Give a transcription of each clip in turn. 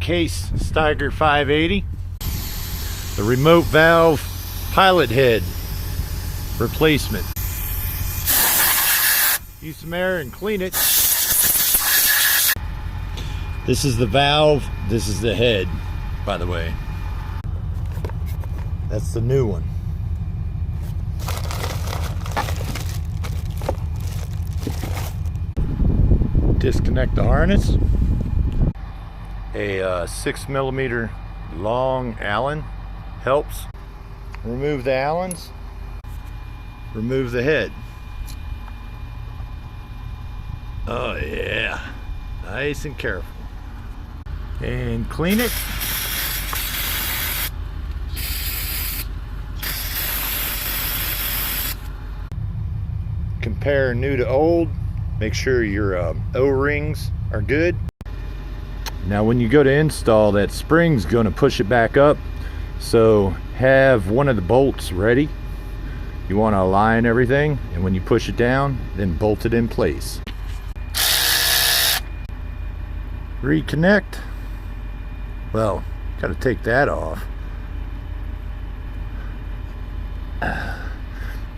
case Steiger 580. The remote valve pilot head replacement. Use some air and clean it. This is the valve, this is the head, by the way. That's the new one. Disconnect the harness. A 6mm long Allen helps. Remove the Allens. Remove the head. Oh yeah, nice and careful. And clean it. Compare new to old. Make sure your O-rings are good. Now when you go to install, that spring's going to push it back up, so have one of the bolts ready. You want to align everything, and when you push it down, then bolt it in place. Reconnect. Well, got to take that off.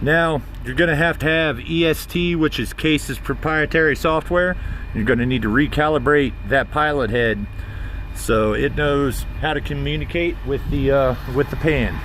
Now you're going to have EST, which is Case's proprietary software. You're going to need to recalibrate that pilot head so it knows how to communicate with the pan.